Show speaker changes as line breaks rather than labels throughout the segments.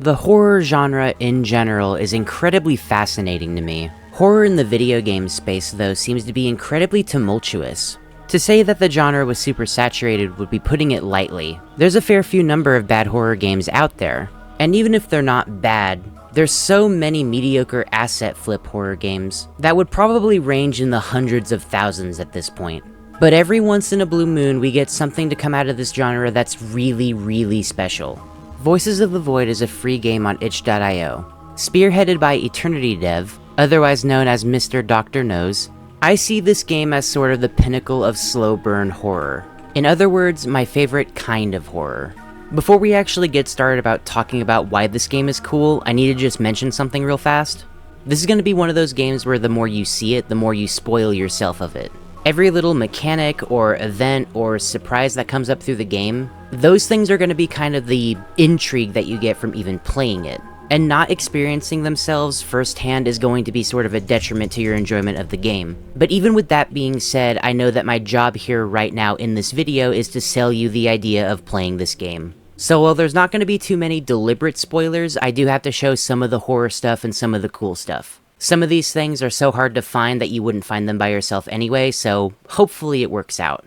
The horror genre in general is incredibly fascinating to me. Horror in the video game space, though, seems to be incredibly tumultuous. To say that the genre was super saturated would be putting it lightly. There's a fair few number of bad horror games out there, and even if they're not bad, there's so many mediocre asset flip horror games that would probably range in the hundreds of thousands at this point. But every once in a blue moon, we get something to come out of this genre that's really, really special. Voices of the Void is a free game on itch.io. Spearheaded by Eternity Dev, otherwise known as mr.dr.nose, I see this game as sort of the pinnacle of slow burn horror. In other words, my favorite kind of horror. Before we actually get started about talking about why this game is cool, I need to just mention something real fast. This is going to be one of those games where the more you see it, the more you spoil yourself of it. Every little mechanic or event or surprise that comes up through the game, those things are going to be kind of the intrigue that you get from even playing it. And not experiencing themselves firsthand is going to be sort of a detriment to your enjoyment of the game. But even with that being said, I know that my job here right now in this video is to sell you the idea of playing this game. So while there's not going to be too many deliberate spoilers, I do have to show some of the horror stuff and some of the cool stuff. Some of these things are so hard to find that you wouldn't find them by yourself anyway, so hopefully it works out.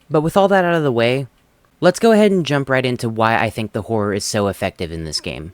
But with all that out of the way, let's go ahead and jump right into why I think the horror is so effective in this game.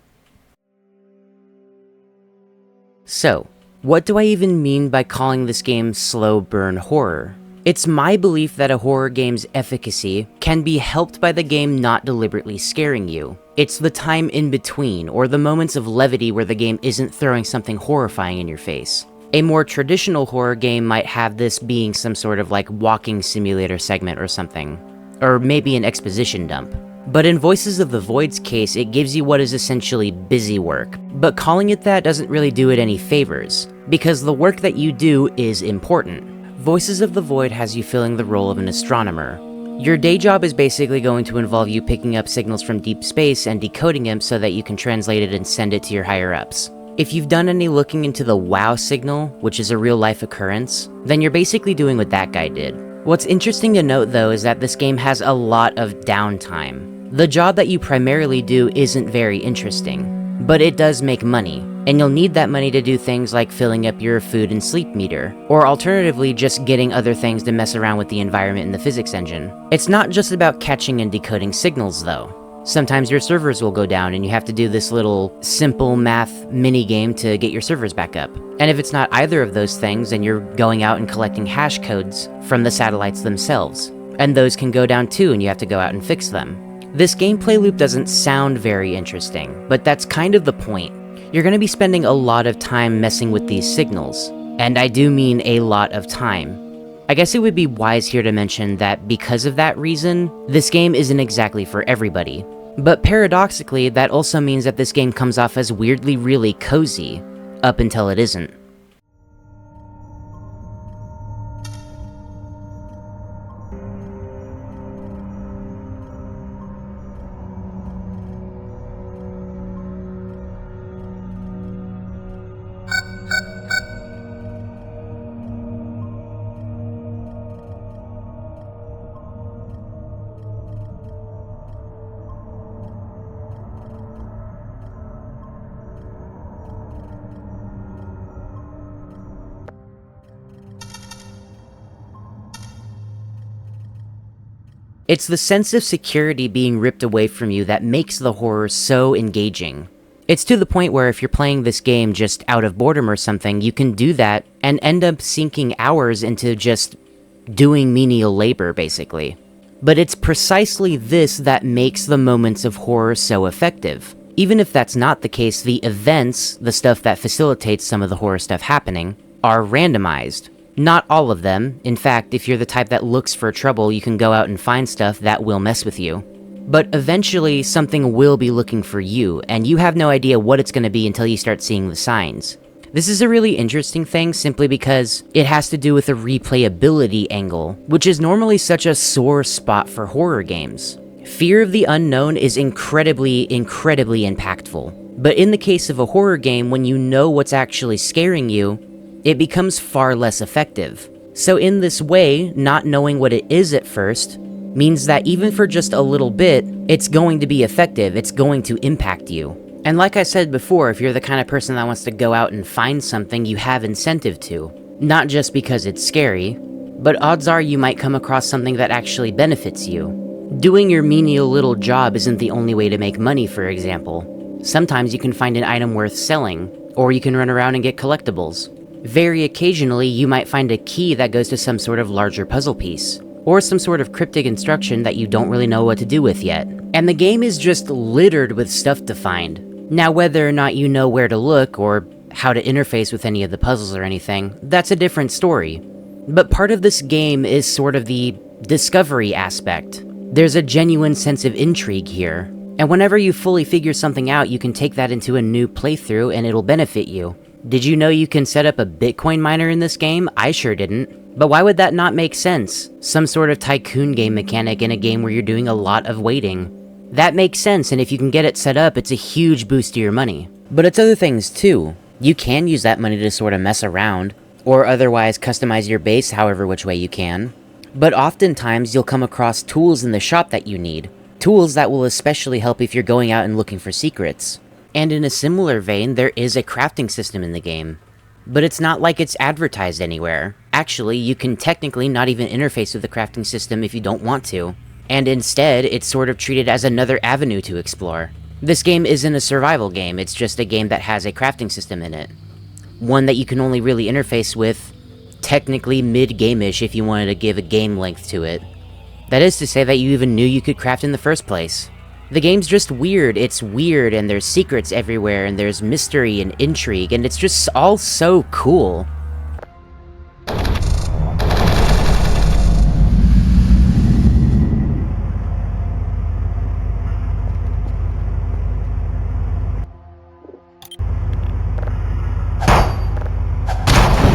So, what do I even mean by calling this game slow burn horror? It's my belief that a horror game's efficacy can be helped by the game not deliberately scaring you. It's the time in between, or the moments of levity where the game isn't throwing something horrifying in your face. A more traditional horror game might have this being some sort of like walking simulator segment or something. Or maybe an exposition dump. But in Voices of the Void's case, it gives you what is essentially busy work. But calling it that doesn't really do it any favors, because the work that you do is important. Voices of the Void has you filling the role of an astronomer. Your day job is basically going to involve you picking up signals from deep space and decoding them so that you can translate it and send it to your higher-ups. If you've done any looking into the WoW signal, which is a real-life occurrence, then you're basically doing what that guy did. What's interesting to note though is that this game has a lot of downtime. The job that you primarily do isn't very interesting, but it does make money. And you'll need that money to do things like filling up your food and sleep meter, or alternatively just getting other things to mess around with the environment in the physics engine. It's not just about catching and decoding signals though. Sometimes your servers will go down and you have to do this little simple math mini-game to get your servers back up. And if it's not either of those things, then you're going out and collecting hash codes from the satellites themselves. And those can go down too and you have to go out and fix them. This gameplay loop doesn't sound very interesting, but that's kind of the point. You're going to be spending a lot of time messing with these signals, and I do mean a lot of time. I guess it would be wise here to mention that because of that reason, this game isn't exactly for everybody. But paradoxically, that also means that this game comes off as weirdly really cozy, up until it isn't. It's the sense of security being ripped away from you that makes the horror so engaging. It's to the point where if you're playing this game just out of boredom or something, you can do that and end up sinking hours into just doing menial labor, basically. But it's precisely this that makes the moments of horror so effective. Even if that's not the case, the events, the stuff that facilitates some of the horror stuff happening, are randomized. Not all of them. In fact, if you're the type that looks for trouble, you can go out and find stuff that will mess with you. But eventually, something will be looking for you, and you have no idea what it's going to be until you start seeing the signs. This is a really interesting thing simply because it has to do with a replayability angle, which is normally such a sore spot for horror games. Fear of the unknown is incredibly impactful. But in the case of a horror game, when you know what's actually scaring you, it becomes far less effective. So in this way, not knowing what it is at first means that even for just a little bit, it's going to be effective, it's going to impact you. And like I said before, if you're the kind of person that wants to go out and find something, you have incentive to. Not just because it's scary, but odds are you might come across something that actually benefits you. Doing your menial little job isn't the only way to make money, for example. Sometimes you can find an item worth selling, or you can run around and get collectibles. Very occasionally, you might find a key that goes to some sort of larger puzzle piece, or some sort of cryptic instruction that you don't really know what to do with yet. And the game is just littered with stuff to find. Now, whether or not you know where to look, or how to interface with any of the puzzles or anything, that's a different story. But part of this game is sort of the discovery aspect. There's a genuine sense of intrigue here, and whenever you fully figure something out, you can take that into a new playthrough and it'll benefit you. Did you know you can set up a Bitcoin miner in this game? I sure didn't. But why would that not make sense? Some sort of tycoon game mechanic in a game where you're doing a lot of waiting. That makes sense, and if you can get it set up, it's a huge boost to your money. But it's other things too. You can use that money to sort of mess around, or otherwise customize your base however which way you can. But oftentimes you'll come across tools in the shop that you need. Tools that will especially help if you're going out and looking for secrets. And in a similar vein, there is a crafting system in the game. But it's not like it's advertised anywhere. Actually, you can technically not even interface with the crafting system if you don't want to. And instead, it's sort of treated as another avenue to explore. This game isn't a survival game, it's just a game that has a crafting system in it. One that you can only really interface with, technically mid-game-ish if you wanted to give a game length to it. That is to say that you even knew you could craft in the first place. The game's just weird, it's weird, and there's secrets everywhere, and there's mystery and intrigue, and it's just all so cool.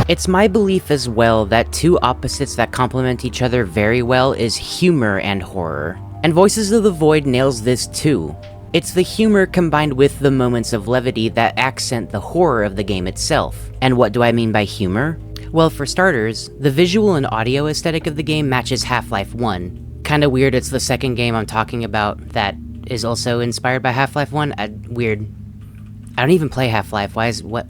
It's my belief as well that two opposites that complement each other very well is humor and horror. And Voices of the Void nails this too. It's the humor combined with the moments of levity that accent the horror of the game itself. And what do I mean by humor? Well, for starters, the visual and audio aesthetic of the game matches Half-Life 1. Kinda weird it's the second game I'm talking about that is also inspired by Half-Life 1. Weird. I don't even play Half-Life, why is... what...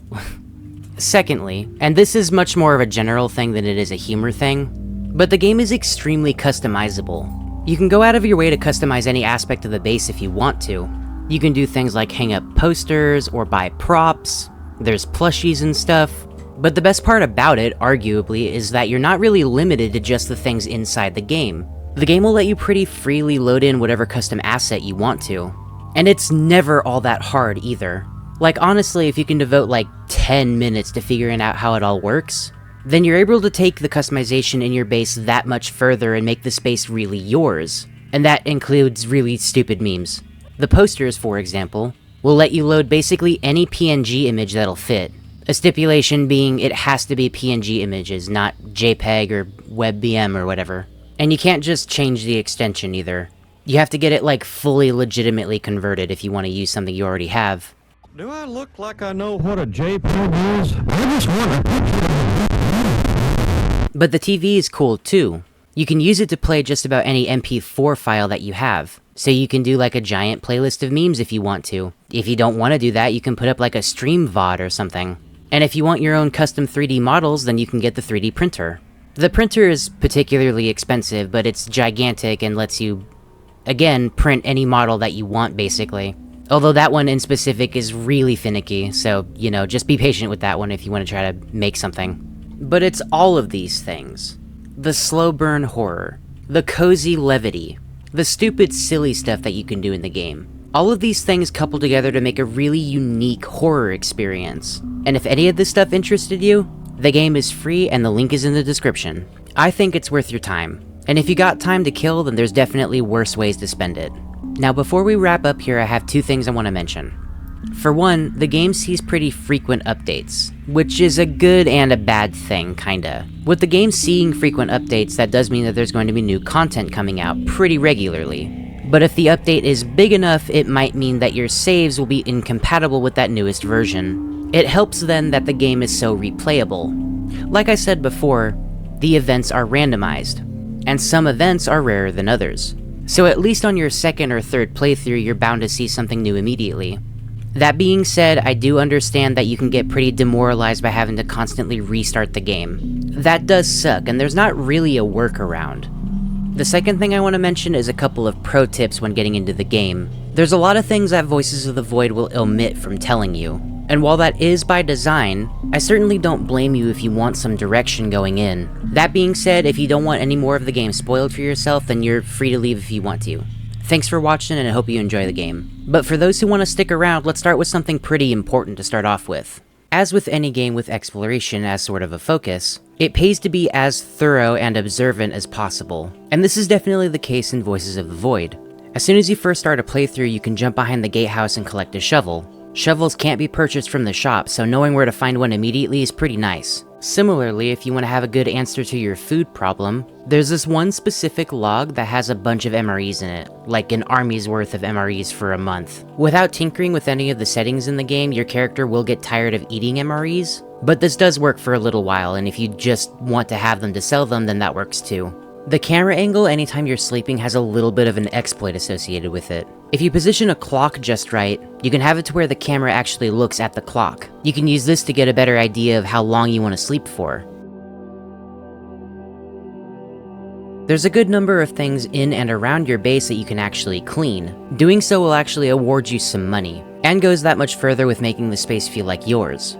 Secondly, and this is much more of a general thing than it is a humor thing, but the game is extremely customizable. You can go out of your way to customize any aspect of the base if you want to. You can do things like hang up posters or buy props, there's plushies and stuff, but the best part about it, arguably, is that you're not really limited to just the things inside the game. The game will let you pretty freely load in whatever custom asset you want to. And it's never all that hard either. Like honestly, if you can devote like 10 minutes to figuring out how it all works, then you're able to take the customization in your base that much further and make the space really yours. And that includes really stupid memes. The posters, for example, will let you load basically any PNG image that'll fit. A stipulation being it has to be PNG images, not JPEG or WebBM or whatever. And you can't just change the extension either. You have to get it like fully legitimately converted if you want to use something you already have.
Do I look like I know what a JPEG is? I just want a picture.
But the TV is cool too. You can use it to play just about any MP4 file that you have. So you can do like a giant playlist of memes if you want to. If you don't want to do that, you can put up like a stream VOD or something. And if you want your own custom 3D models, then you can get the 3D printer. The printer is particularly expensive, but it's gigantic and lets you, again, print any model that you want basically. Although that one in specific is really finicky, so, you know, just be patient with that one if you want to try to make something. But it's all of these things. The slow burn horror, the cozy levity, the stupid silly stuff that you can do in the game. All of these things couple together to make a really unique horror experience. And if any of this stuff interested you, the game is free and the link is in the description. I think it's worth your time. And if you got time to kill, then there's definitely worse ways to spend it. Now before we wrap up here, I have two things I want to mention. For one, the game sees pretty frequent updates, which is a good and a bad thing, kinda. With the game seeing frequent updates, that does mean that there's going to be new content coming out pretty regularly. But if the update is big enough, it might mean that your saves will be incompatible with that newest version. It helps then that the game is so replayable. Like I said before, the events are randomized, and some events are rarer than others. So at least on your second or third playthrough, you're bound to see something new immediately. That being said, I do understand that you can get pretty demoralized by having to constantly restart the game. That does suck, and there's not really a workaround. The second thing I want to mention is a couple of pro tips when getting into the game. There's a lot of things that Voices of the Void will omit from telling you, and while that is by design, I certainly don't blame you if you want some direction going in. That being said, if you don't want any more of the game spoiled for yourself, then you're free to leave if you want to. Thanks for watching, and I hope you enjoy the game. But for those who want to stick around, let's start with something pretty important to start off with. As with any game with exploration as sort of a focus, it pays to be as thorough and observant as possible. And this is definitely the case in Voices of the Void. As soon as you first start a playthrough, you can jump behind the gatehouse and collect a shovel. Shovels can't be purchased from the shop, so knowing where to find one immediately is pretty nice. Similarly, if you want to have a good answer to your food problem, there's this one specific log that has a bunch of MREs in it, like an army's worth of MREs for a month. Without tinkering with any of the settings in the game, your character will get tired of eating MREs, but this does work for a little while, and if you just want to have them to sell them, then that works too. The camera angle anytime you're sleeping has a little bit of an exploit associated with it. If you position a clock just right, you can have it to where the camera actually looks at the clock. You can use this to get a better idea of how long you want to sleep for. There's a good number of things in and around your base that you can actually clean. Doing so will actually award you some money, and goes that much further with making the space feel like yours.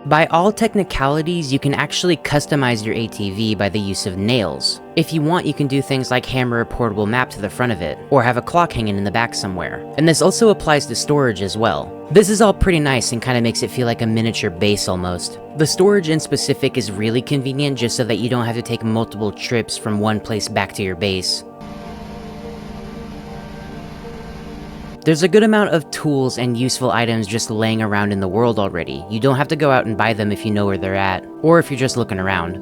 By all technicalities, you can actually customize your ATV by the use of nails. If you want, you can do things like hammer a portable map to the front of it, or have a clock hanging in the back somewhere. And this also applies to storage as well. This is all pretty nice and kind of makes it feel like a miniature base almost. The storage in specific is really convenient just so that you don't have to take multiple trips from one place back to your base. There's a good amount of tools and useful items just laying around in the world already. You don't have to go out and buy them if you know where they're at, or if you're just looking around.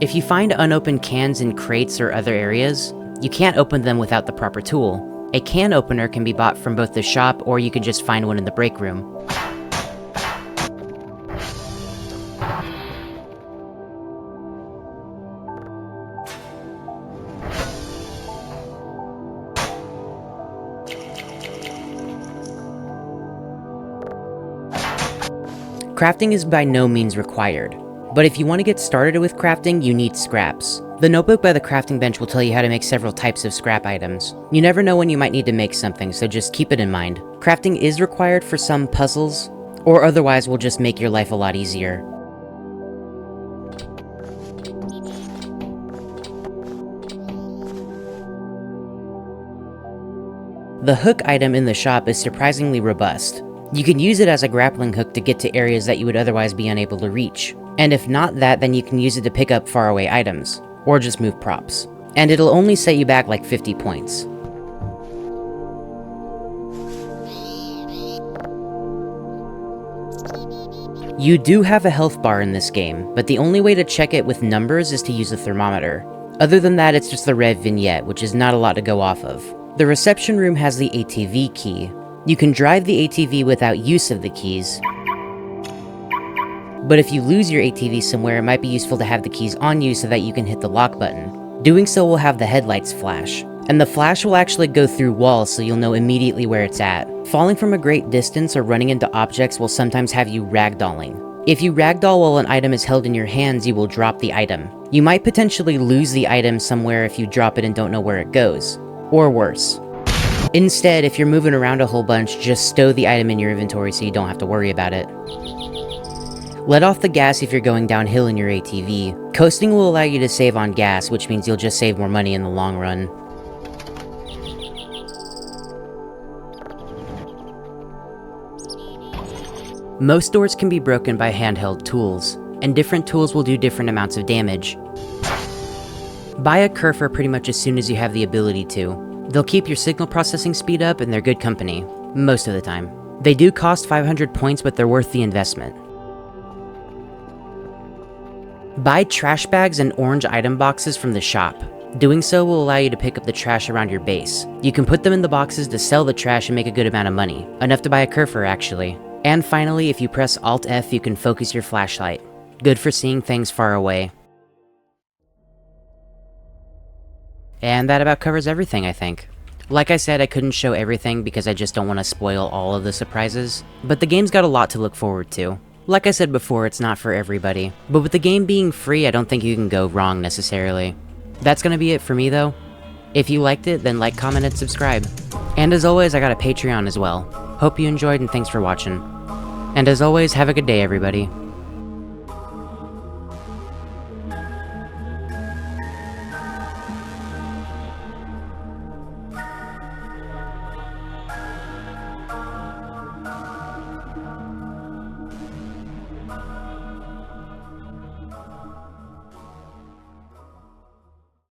If you find unopened cans in crates or other areas, you can't open them without the proper tool. A can opener can be bought from both the shop, or you can just find one in the break room. Crafting is by no means required, but if you want to get started with crafting, you need scraps. The notebook by the crafting bench will tell you how to make several types of scrap items. You never know when you might need to make something, so just keep it in mind. Crafting is required for some puzzles, or otherwise will just make your life a lot easier. The hook item in the shop is surprisingly robust. You can use it as a grappling hook to get to areas that you would otherwise be unable to reach. And if not that, then you can use it to pick up faraway items, or just move props. And it'll only set you back like 50 points. You do have a health bar in this game, but the only way to check it with numbers is to use a thermometer. Other than that, it's just the red vignette, which is not a lot to go off of. The reception room has the ATV key. You can drive the ATV without use of the keys, but if you lose your ATV somewhere, it might be useful to have the keys on you so that you can hit the lock button. Doing so will have the headlights flash, and the flash will actually go through walls so you'll know immediately where it's at. Falling from a great distance or running into objects will sometimes have you ragdolling. If you ragdoll while an item is held in your hands, you will drop the item. You might potentially lose the item somewhere if you drop it and don't know where it goes, or worse. Instead, if you're moving around a whole bunch, just stow the item in your inventory so you don't have to worry about it. Let off the gas if you're going downhill in your ATV. Coasting will allow you to save on gas, which means you'll just save more money in the long run. Most doors can be broken by handheld tools, and different tools will do different amounts of damage. Buy a Kerfer pretty much as soon as you have the ability to. They'll keep your signal processing speed up, and they're good company, most of the time. They do cost 500 points, but they're worth the investment. Buy trash bags and orange item boxes from the shop. Doing so will allow you to pick up the trash around your base. You can put them in the boxes to sell the trash and make a good amount of money. Enough to buy a Kerfer, actually. And finally, if you press Alt F, you can focus your flashlight. Good for seeing things far away. And that about covers everything, I think. Like I said, I couldn't show everything because I just don't want to spoil all of the surprises, but the game's got a lot to look forward to. Like I said before, it's not for everybody, but with the game being free, I don't think you can go wrong necessarily. That's gonna be it for me though. If you liked it, then like, comment, and subscribe. And as always, I got a Patreon as well. Hope you enjoyed and thanks for watching. And as always, have a good day everybody.